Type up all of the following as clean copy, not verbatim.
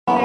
Hello,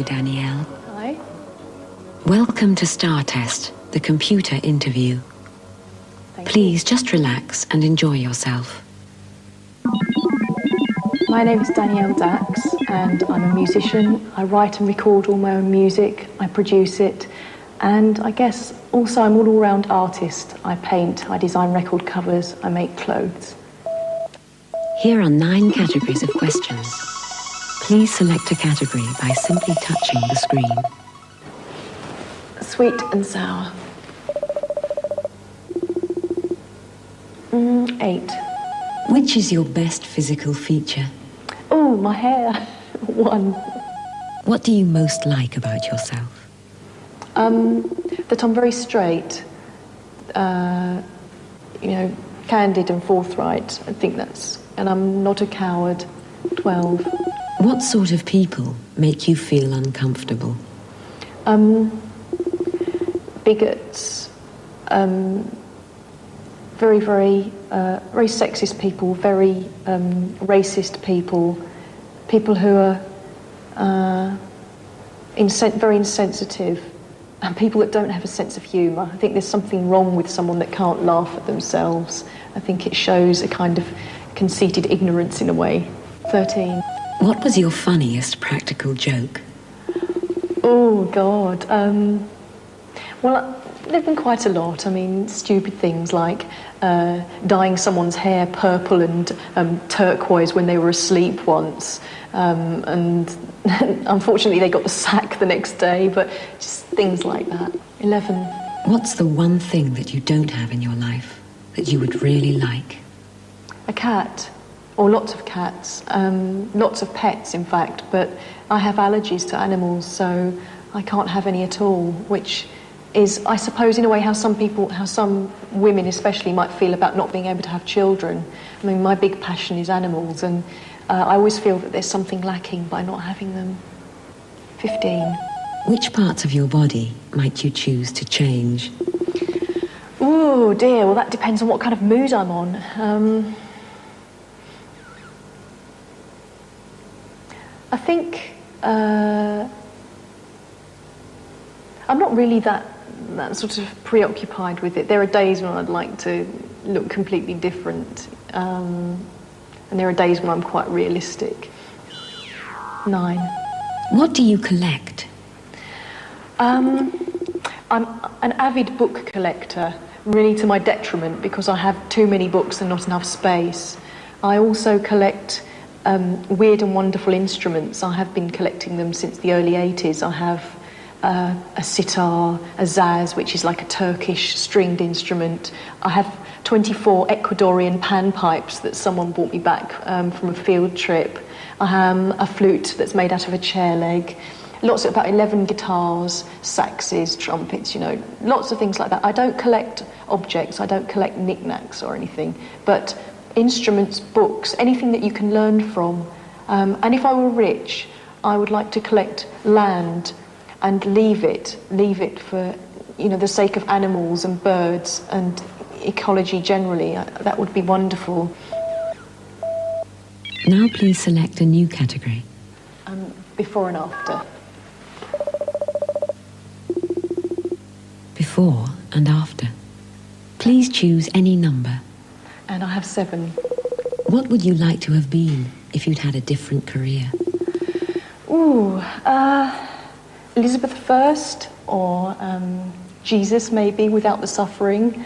Danielle. Hi. Welcome to Star Test, the computer interview. Please just relax and enjoy yourself. My name is Danielle Dax and I'm a musician. I write and record all my own music, I produce it, and I guess also I'm an all-round artist. I paint, I design record covers, I make clothes. Here are 9 categories of questions. Please select a category by simply touching the screen. Sweet and sour. 8. Which is your best physical feature? Oh, my hair. 1. What do you most like about yourself? That I'm very straight, candid and forthright. I think that's, and I'm not a coward. 12. What sort of people make you feel uncomfortable? Bigots, very, very sexist people, very racist people, people who are very insensitive, and people that don't have a sense of humour. I think there's something wrong with someone that can't laugh at themselves. I think it shows a kind of conceited ignorance in a way. 13. What was your funniest practical joke? Oh, God. Well, there've been quite a lot. I mean, stupid things like dyeing someone's hair purple and turquoise when they were asleep once. And unfortunately, they got the sack the next day, but just things like that. 11. What's the one thing that you don't have in your life that you would really like? A cat. Or lots of cats, lots of pets, in fact, but I have allergies to animals, so I can't have any at all, which is, I suppose, in a way, how some women especially might feel about not being able to have children. I mean, my big passion is animals, and I always feel that there's something lacking by not having them. 15. Which parts of your body might you choose to change? Oh, dear, well, that depends on what kind of mood I'm on. I think I'm not really that sort of preoccupied with it. There are days when I'd like to look completely different, and there are days when I'm quite realistic. 9. What do you collect? I'm an avid book collector, really to my detriment, because I have too many books and not enough space. I also collect weird and wonderful instruments. I have been collecting them since the early 80s. I have a sitar, a zaz, which is like a Turkish stringed instrument. I have 24 Ecuadorian panpipes that someone brought me back from a field trip. I have a flute that's made out of a chair leg. About 11 guitars, saxes, trumpets, lots of things like that. I don't collect objects, I don't collect knickknacks or anything, but instruments, books, anything that you can learn from. And if I were rich, I would like to collect land and leave it for, the sake of animals and birds and ecology generally. That would be wonderful. Now please select a new category. Before and after. Before and after. Please choose any number. And I have 7. What would you like to have been if you'd had a different career? Elizabeth I, or Jesus, maybe, without the suffering.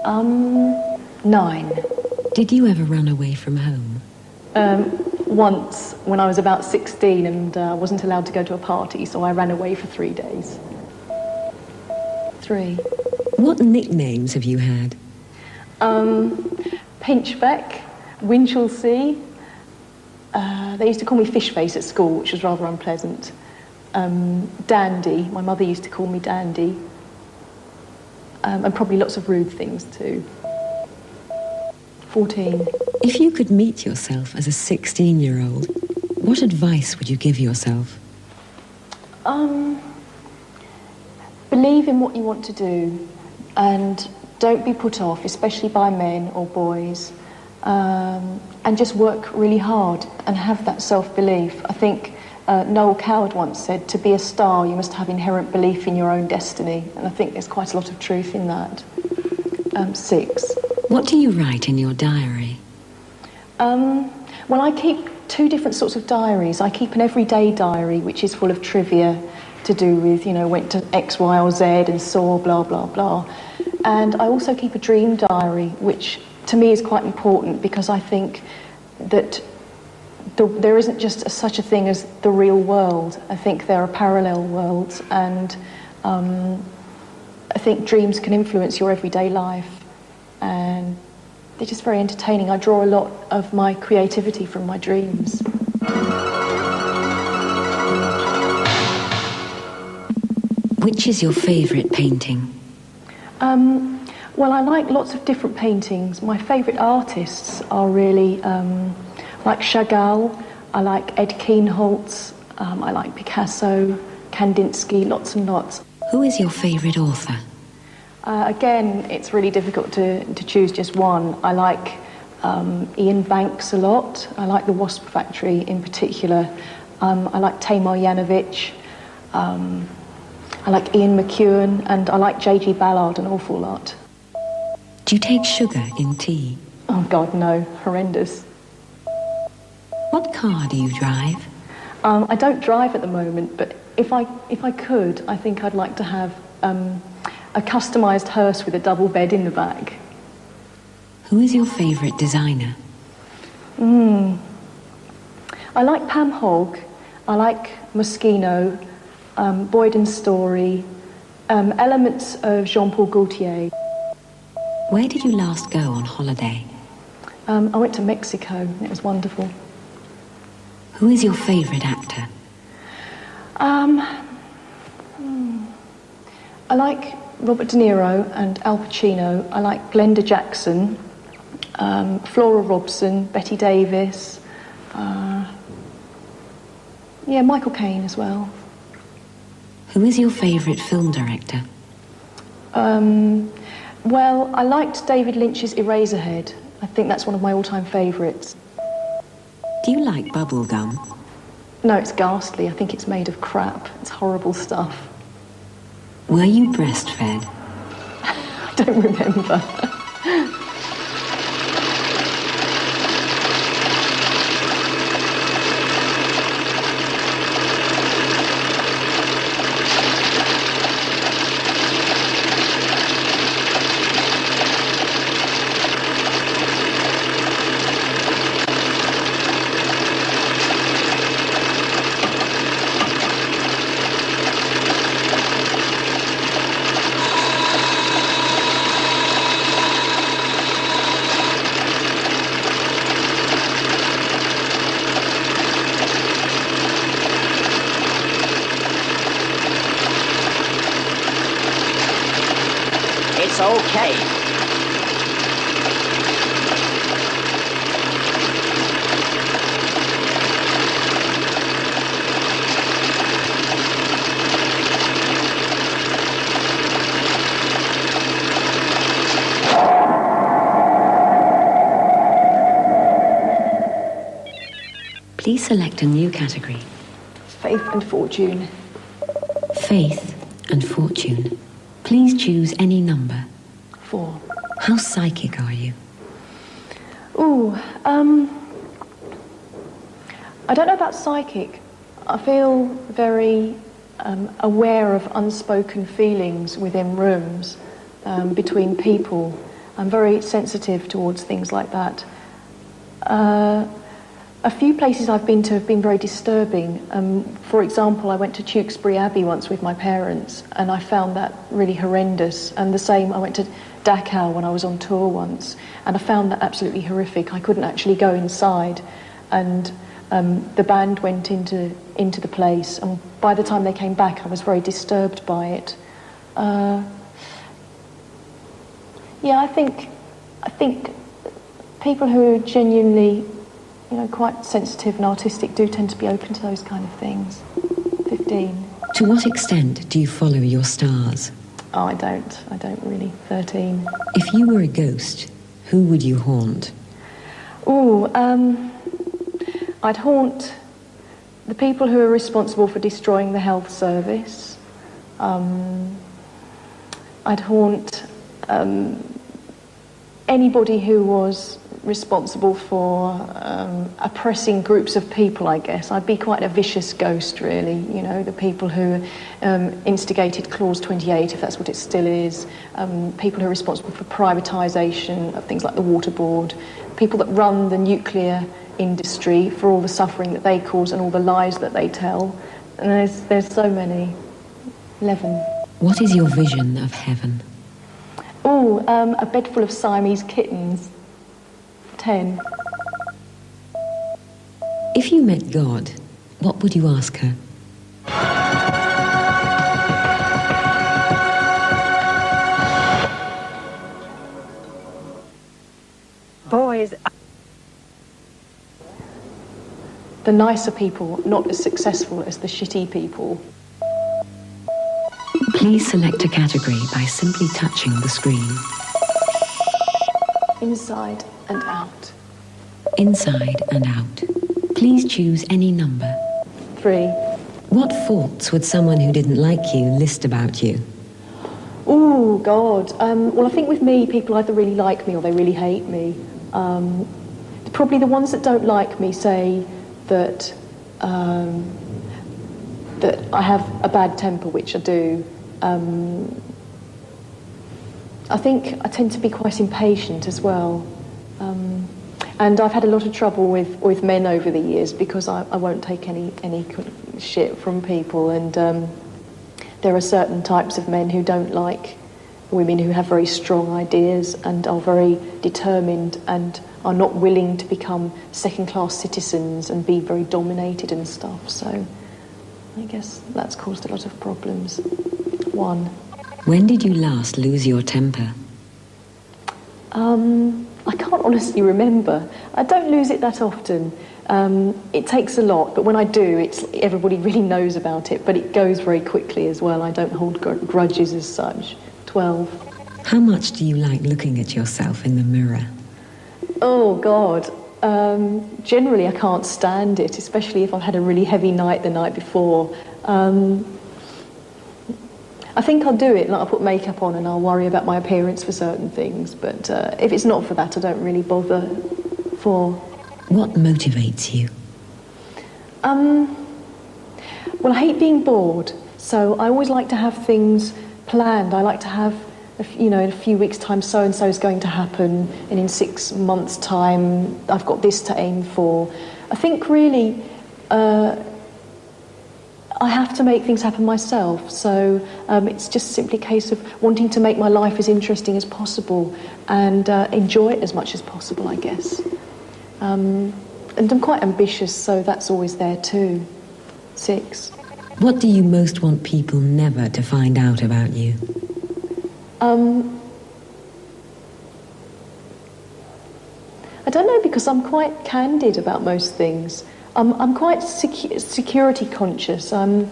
9. Did you ever run away from home? once when I was about 16 and wasn't allowed to go to a party, so I ran away for 3 days. 3. What nicknames have you had? Pinchbeck, Winchelsea. They used to call me Fishface at school, which was rather unpleasant. Dandy. My mother used to call me Dandy. And probably lots of rude things too. 14. If you could meet yourself as a 16-year-old, what advice would you give yourself? Believe in what you want to do and don't be put off, especially by men or boys, and just work really hard and have that self-belief. I think Noel Coward once said, to be a star you must have inherent belief in your own destiny, and I think there's quite a lot of truth in that. 6. What do you write in your diary? Well, I keep 2 different sorts of diaries. I keep an everyday diary, which is full of trivia to do with, you know, went to X, Y, or Z and saw blah, blah, blah. And I also keep a dream diary, which to me is quite important because I think that there isn't just such a thing as the real world. I think there are parallel worlds, and I think dreams can influence your everyday life. And they're just very entertaining. I draw a lot of my creativity from my dreams. Which is your favourite painting? Well, I like lots of different paintings. My favourite artists are really like Chagall, I like Ed Keenholz, I like Picasso, Kandinsky, lots and lots. Who is your favourite author? Again, it's really difficult to choose just one. I like Ian Banks a lot. I like The Wasp Factory in particular. I like Tamar Yanovich. I like Ian McEwan, and I like J.G. Ballard an awful lot. Do you take sugar in tea? Oh God, no. Horrendous. What car do you drive? I don't drive at the moment, but if I could, I think I'd like to have a customised hearse with a double bed in the back. Who is your favourite designer? I like Pam Hogg. I like Moschino, Boyd and Story, elements of Jean-Paul Gaultier. Where did you last go on holiday? I went to Mexico, and it was wonderful. Who is your favourite actor? I like Robert De Niro and Al Pacino. I like Glenda Jackson, Flora Robson, Betty Davis. Michael Caine as well. Who is your favourite film director? Well, I liked David Lynch's Eraserhead. I think that's one of my all-time favourites. Do you like bubble gum? No, it's ghastly. I think it's made of crap. It's horrible stuff. Were you breastfed? I don't remember. Okay. Please select a new category. Faith and fortune. Faith and fortune. Please choose any number. 4. How psychic are you? I don't know about psychic. I feel very aware of unspoken feelings within rooms, between people. I'm very sensitive towards things like that. A few places I've been to have been very disturbing. For example, I went to Tewkesbury Abbey once with my parents, and I found that really horrendous. And the same, I went to Dachau when I was on tour once, and I found that absolutely horrific. I couldn't actually go inside, and the band went into the place, and by the time they came back, I was very disturbed by it. I think people who are genuinely, quite sensitive and artistic do tend to be open to those kind of things. 15. To what extent do you follow your stars? Oh, I don't really. 13. If you were a ghost, who would you haunt? I'd haunt the people who are responsible for destroying the health service. I'd haunt anybody who was responsible for oppressing groups of people, I guess. I'd be quite a vicious ghost, really. The people who instigated Clause 28, if that's what it still is, people who are responsible for privatisation of things like the water board, people that run the nuclear industry for all the suffering that they cause and all the lies that they tell. And there's so many. 11. What is your vision of heaven? A bed full of Siamese kittens. 10. If you met God, what would you ask her? Boys. The nicer people, not as successful as the shitty people. Please select a category by simply touching the screen. Inside and out. Inside and out. Please choose any number. 3. What faults would someone who didn't like you list about you? Oh, God. Well, I think with me, people either really like me or they really hate me. Probably the ones that don't like me say that that I have a bad temper, which I do. I think I tend to be quite impatient as well. And I've had a lot of trouble with men over the years because I won't take any shit from people. And there are certain types of men who don't like women who have very strong ideas and are very determined and are not willing to become second-class citizens and be very dominated and stuff. So I guess that's caused a lot of problems. 1. When did you last lose your temper? I can't honestly remember. I don't lose it that often. It takes a lot, but when I do, everybody really knows about it, but it goes very quickly as well. I don't hold grudges as such. 12. How much do you like looking at yourself in the mirror? Oh, God. Generally, I can't stand it, especially if I've had a really heavy night the night before. I think I'll do it, like I'll put makeup on and I'll worry about my appearance for certain things, but if it's not for that, I don't really bother. 4. What motivates you? Well, I hate being bored, so I always like to have things planned. I like to have, in a few weeks' time, so-and-so is going to happen, and in 6 months' time, I've got this to aim for. I think really I have to make things happen myself, so it's just simply a case of wanting to make my life as interesting as possible and enjoy it as much as possible, I guess. And I'm quite ambitious, so that's always there too. 6. What do you most want people never to find out about you? I don't know, because I'm quite candid about most things. I'm quite security conscious. I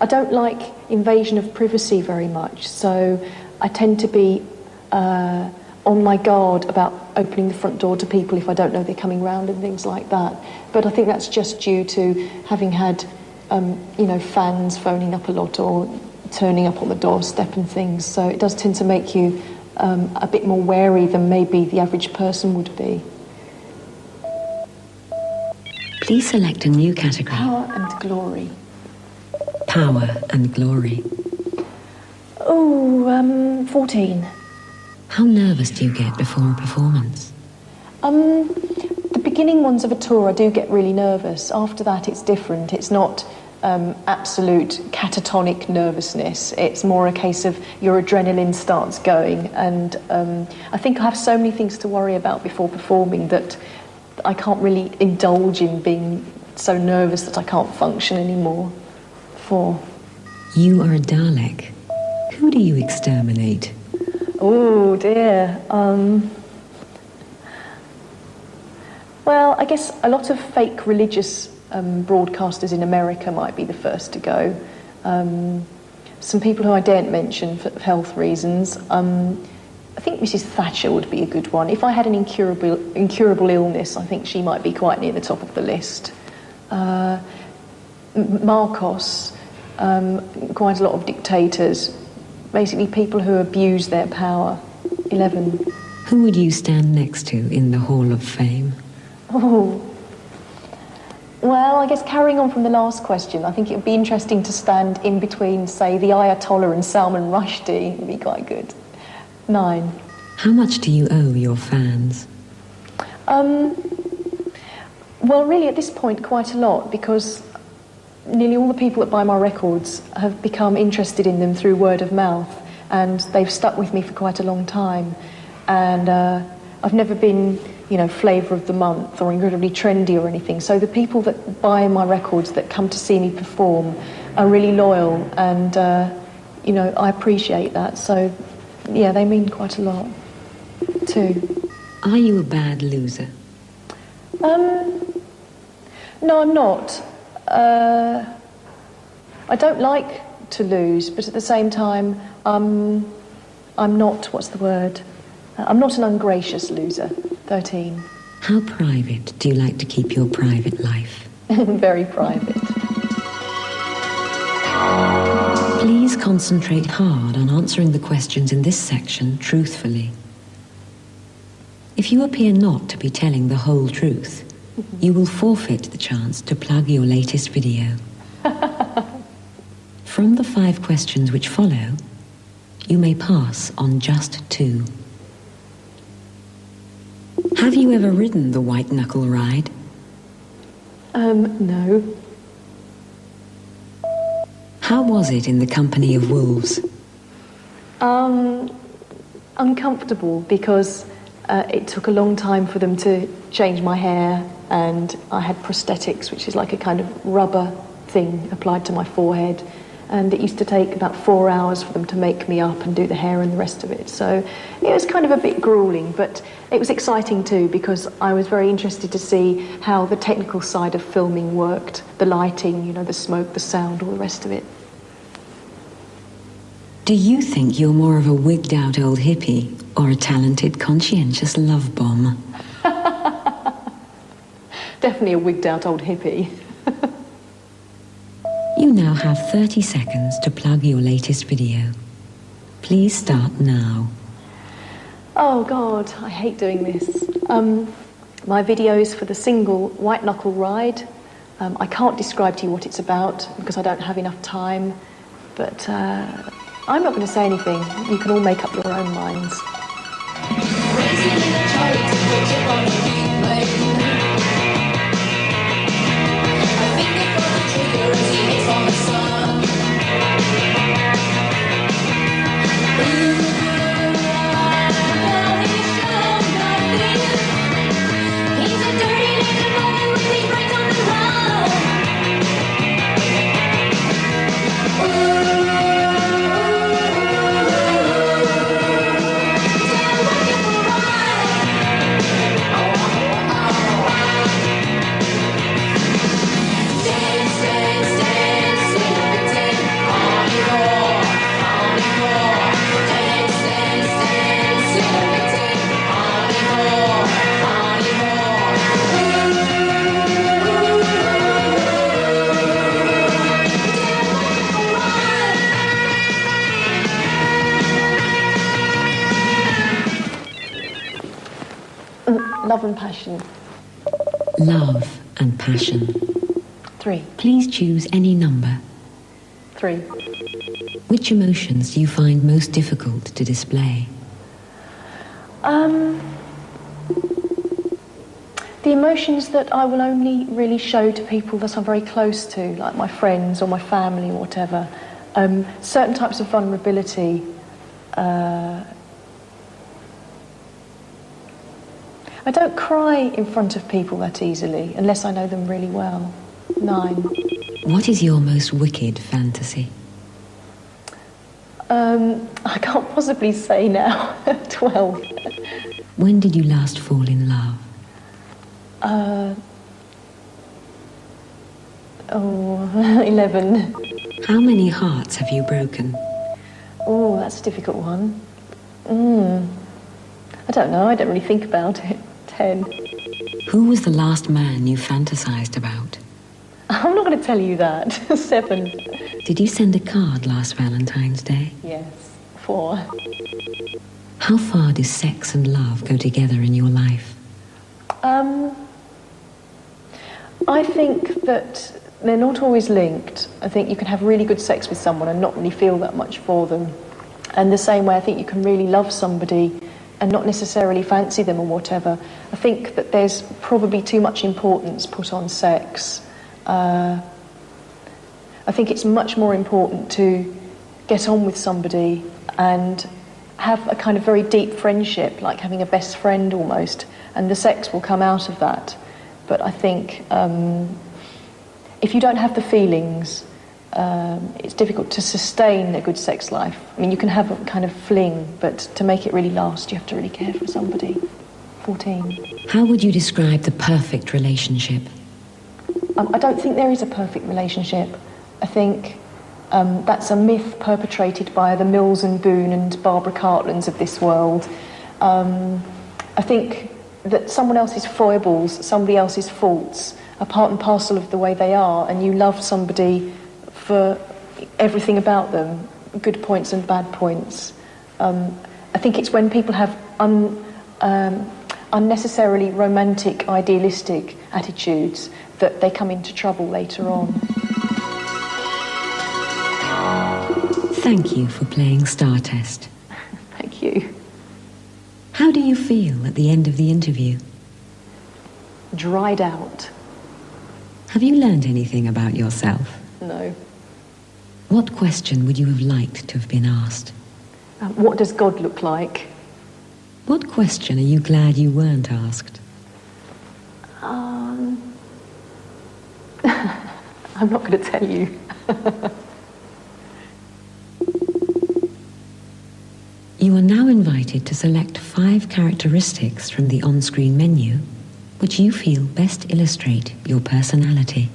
don't like invasion of privacy very much, so I tend to be on my guard about opening the front door to people if I don't know they're coming round and things like that. But I think that's just due to having had, fans phoning up a lot or turning up on the doorstep and things. So it does tend to make you a bit more wary than maybe the average person would be. Please select a new category. Power and glory. Power and glory. 14. How nervous do you get before a performance? The beginning ones of a tour, I do get really nervous. After that, it's different. It's not absolute catatonic nervousness. It's more a case of your adrenaline starts going, and I think I have so many things to worry about before performing that I can't really indulge in being so nervous that I can't function anymore. 4. You are a Dalek. Who do you exterminate? Oh dear. Well, I guess a lot of fake religious broadcasters in America might be the first to go. Some people who I daren't mention for health reasons. I think Mrs. Thatcher would be a good one. If I had an incurable illness, I think she might be quite near the top of the list. Marcos, quite a lot of dictators, basically people who abuse their power. 11. Who would you stand next to in the Hall of Fame? Oh. Well, I guess carrying on from the last question, I think it would be interesting to stand in between, say, the Ayatollah and Salman Rushdie. It would be quite good. 9. How much do you owe your fans? Well, really, at this point, quite a lot, because nearly all the people that buy my records have become interested in them through word of mouth, and they've stuck with me for quite a long time. And I've never been, flavour of the month or incredibly trendy or anything. So the people that buy my records, that come to see me perform, are really loyal, and, I appreciate that. So, yeah, they mean quite a lot, too. Are you a bad loser? No, I'm not. I don't like to lose, but at the same time, I'm not, what's the word? I'm not an ungracious loser. 13. How private do you like to keep your private life? Very private. Please concentrate hard on answering the questions in this section truthfully. If you appear not to be telling the whole truth, you will forfeit the chance to plug your latest video. From the 5 questions which follow, you may pass on just 2. Have you ever ridden the White Knuckle ride? No. How was it in the company of wolves? Uncomfortable, because it took a long time for them to change my hair, and I had prosthetics, which is like a kind of rubber thing applied to my forehead, and it used to take about 4 hours for them to make me up and do the hair and the rest of it. So it was kind of a bit grueling, but it was exciting too, because I was very interested to see how the technical side of filming worked, the lighting, the smoke, the sound, all the rest of it. Do you think you're more of a wigged out old hippie or a talented, conscientious love bomb? Definitely a wigged out old hippie. You now have 30 seconds to plug your latest video. Please start now. Oh God, I hate doing this. My videos for the single White Knuckle Ride. I can't describe to you what it's about because I don't have enough time, but I'm not going to say anything. You can all make up your own minds. Love and passion. Love and passion. 3. Please choose any number. 3. Which emotions do you find most difficult to display? The The emotions that I will only really show to people that I'm very close to, like my friends or my family or whatever. Certain types of vulnerability. I don't cry in front of people that easily, unless I know them really well. 9. What is your most wicked fantasy? I can't possibly say now. 12. When did you last fall in love? 11. How many hearts have you broken? Oh, that's a difficult one. I don't know, I don't really think about it. 10. Who was the last man you fantasized about? I'm not going to tell you that. 7. Did you send a card last Valentine's Day? Yes. 4. How far do sex and love go together in your life? I think that they're not always linked. I think you can have really good sex with someone and not really feel that much for them. And the same way I think you can really love somebody and not necessarily fancy them or whatever. I think that there's probably too much importance put on sex. I think it's much more important to get on with somebody and have a kind of very deep friendship, like having a best friend almost, and the sex will come out of that. But I think if you don't have the feelings, it's difficult to sustain a good sex life. I mean, you can have a kind of fling, but to make it really last, you have to really care for somebody. 14. How would you describe the perfect relationship? I don't think there is a perfect relationship. I think that's a myth perpetrated by the Mills and Boone and Barbara Cartlands of this world. I think that someone else's foibles, somebody else's faults, are part and parcel of the way they are, and you love somebody for everything about them, good points and bad points. I think it's when people have unnecessarily romantic, idealistic attitudes that they come into trouble later on. Thank you for playing Star Test. Thank you. How do you feel at the end of the interview? Dried out. Have you learned anything about yourself? No. What question would you have liked to have been asked? What does God look like? What question are you glad you weren't asked? I'm not going to tell you. You are now invited to select 5 characteristics from the on-screen menu which you feel best illustrate your personality.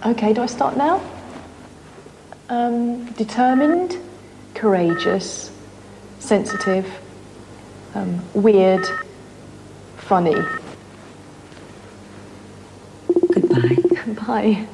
Okay, do I start now? Determined, courageous, sensitive, weird, funny. Goodbye. Bye.